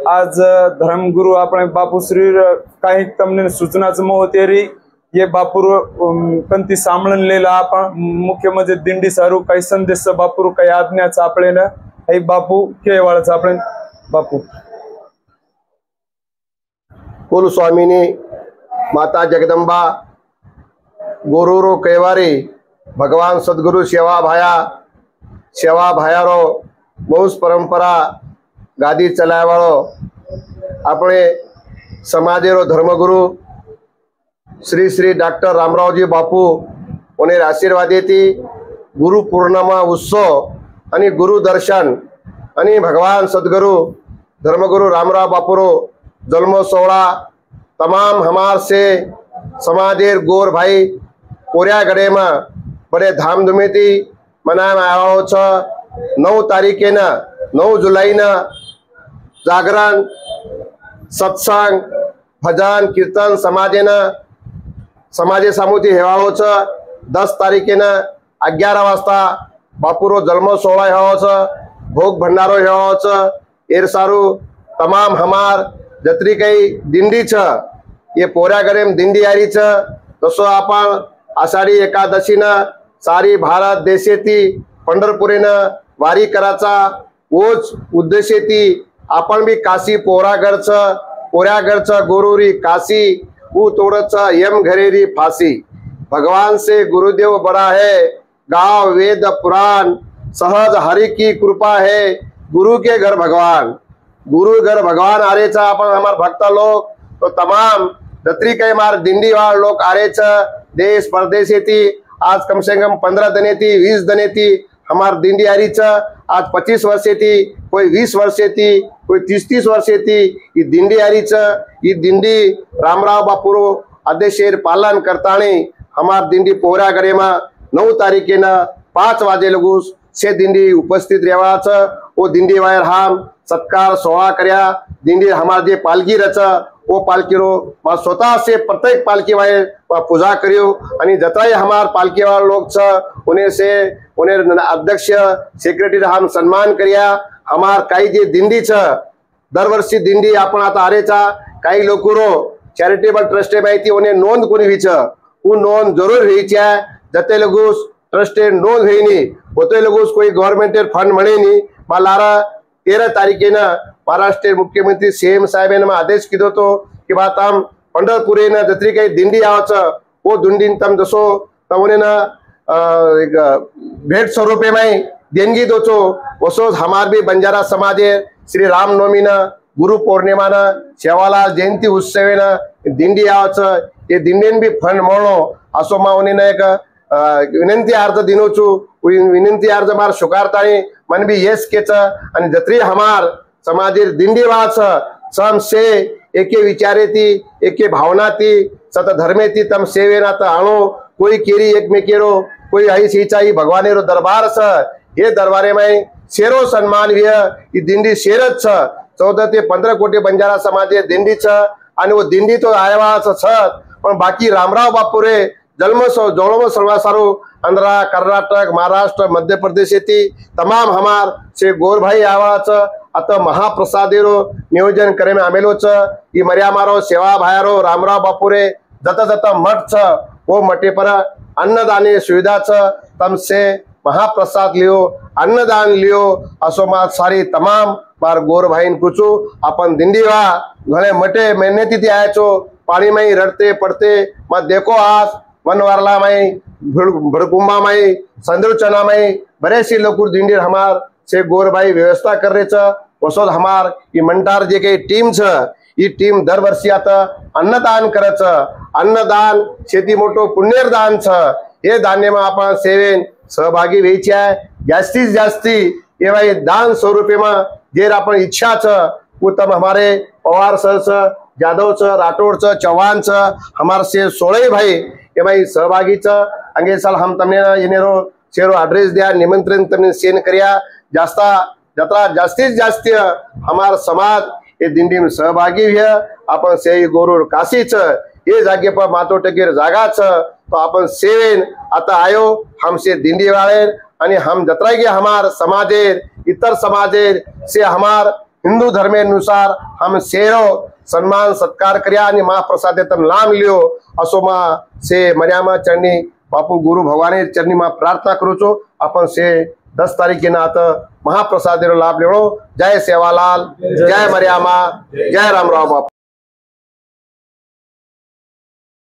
आज धर्मगुरु अपने बापू श्री काही तमने सूचनाच मोहतेरी ये बापूर कंती सांभळून लेला आपण मुख्य म्हणजे दिंडी सारू काही संदेश बापूर काही आज्ञाच आपले ना हे बापू केवाळच आपण बापू कुल स्वामिनी माता जगदंबा गुरुरो कैवारी भगवान सद्गुरु सेवा भायारो वंश परंपरा गादी चलावाळो अपने समाजेरो धर्मगुरु श्री श्री डॉक्टर रामरावजी बापू उन्हें आशीर्वाद देती गुरु पूर्णिमा उत्सव आणि गुरु दर्शन आणि भगवान सद्गुरु धर्मगुरु रामराव बापूरो जन्म सोहळा तमाम हमार से समाजेर गोर भाई पूर्या गड़े में बड़े धामधूमी थी मनाया 9 तारीखे न 9 जुलाई न जागरण सत्संग भजन कीर्तन समाजे सामुती हेवाळो 10 तारीखेन 11 वाजता बापूरो जन्म सोहळा हेवाळो भोग भंडारो हेवाळो एरसारू तमाम हमार जत्री काही दिंडी ये पोऱ्या गडेम दिंडी आरी तसो आपण आषाढी एकादशी न सारी भारत देशेती पंढरपुरेन वारी कराचा ओच उद्देशेती आपण भी काशी पोऱ्यागढ़ गोरुरी काशी ऊ तोड़च यम घरेरी फांसी भगवान से गुरुदेव बड़ा है गाँव वेद पुराण सहज हरि की कृपा है गुरु के घर भगवान आरेचा अपन हमार भक्त लोग तो तमाम दत्री कई मार दिंडी वाल लोग आरेच देश परदेश थी आज कम से कम 15 दिन थी 20 दिन थी हमार दिंडी आरी आज 25 वर्षे थी कोई 20 वर्षे थी कोई 30 वर्षे थी ये दिंडी आरी ये दिंडी रामराव बापूरो आदेशेर पालन करताने हमार दिंडी पोहरा गड़े में 9 तारीखे न 5 वाजे लगू से दिंडी उपस्थित रहवाच वो दिंडी वायर हम सत्कार सोहळा कर्या दिंडी हमार जे पालकी रच वो पालकीरो स्वतः से प्रत्येक पालकी वायर पूजा करियो आणि जतराई हमार पालकी वाले लोग उन्हें अध्यक्ष सेक्रेटरी हम सम्मान करिया हमार काही जे दिंडी दरवर्षी दिंडी आपण आता आरेचा काही लोकुरो चैरिटेबल ट्रस्टे माहिती उन्हें नोंद कोणी हुई वो नोंद जरूर हुई जते लगूस ट्रस्टे नोंद हुई नहीं होते लगूस कोई गवर्नमेंट फंड मणे नहीं मालारा 13 तारीखे न महाराष्ट्र मुख्यमंत्री सीएम साहेब ने आदेश कीधो तो कि बात हम पंढरपुरे न जत्री काही दिंडी आवच वो दिंडी तम जसो तमने न एक भेट स्वरूपे में देणगी दोचो वसो हमार भी बंजारा समाजे श्री रामनवमी न गुरु पूर्णिमा न सेवालाल जयंती उत्सवे न दिंडी आवच ये दिंडीन भी फंड मोळो असो मा उन्हें एक विनंती अर्ज दिनोचू विनंती अर्ज मार शुकारताणी मन भी येस केच आणि जत्री हमार समाजेर दिंडी वाच सम से एके विचारे थी एके भावना थी सत धर्मे थी तम सेवे ना आणो कोई केरी एक में केरो कोई आई सिंचाई भगवानेरो दरबार ये दरबारे में शेरो सम्मान ये दिंडी शेरच 14 ते 15 कोटी बंजारा समाजे दिंडी आणि वो दिंडी तो आयवाच पण बाकी रामराव बापूरे जोड़ो सर्वासारो आंध्रा कर्नाटक महाराष्ट्र मध्य प्रदेश तमाम हमार से गोर भाई आवाच आता महाप्रसादेरो नियोजन करे में आमेलो ई मर्या मारो सेवा भायारो रामराव बापूरे जत मठ वो मठे पर अन्नदाने सुविधा तम से महाप्रसाद लियो अन्नदान लियो असो मा सारी तमाम मार गोर भाई पूछू अपन दिंडी वा घणे मटे मेहनती थी आया पानी में रड़ते पड़ते मत देखो आज वनवारला में भड़कुंबा में संदुचना में बड़े सी लोग दिंडी हमार से गोर भाई व्यवस्था कर रहे वसोद हमार ये मंटार जे के टीम ये टीम दर वर्षी आता अन्नदान करच अन्नदान शेती मोठो पुण्यदान हे दान्य में आपण सेवेन सहभागी व्हायची आहे जास्तीत जास्ती ये भाई दान स्वरूपे में जेर आपण इच्छा उत्तम हमारे पवार सर जादव राठौड़ चौहान हमार से 16 भाई ये भाई सहभागी अंगे साल हम तमने येनेरो शेरो एड्रेस दिया निमंत्रण तमने सेन करिया जत्रा जास्तीत जास्त हमार समाज ये दिंडी में सहभागी हुए अपन से गोरूर काशी ये जागे पर मातो टकेर जागा तो अपन सेवेन आता आयो हमसे दिंडी वाले आणि हम जत्रा के हमार समाजेर इतर समाजेर से हमार हिंदू धर्मेनुसार हम शेरो सन्मान सत्कार कर्या आणि महाप्रसादे तम लाभ लियो असो मा से मर्यामा चरणी बापू गुरु भगवान चरणी मा प्रार्थना करू छो। अपन से 10 तारीखेना आता महाप्रसादेरो लाभ लेवो। जय सेवालाल, जय मर्यामा, जय रामराव बापू।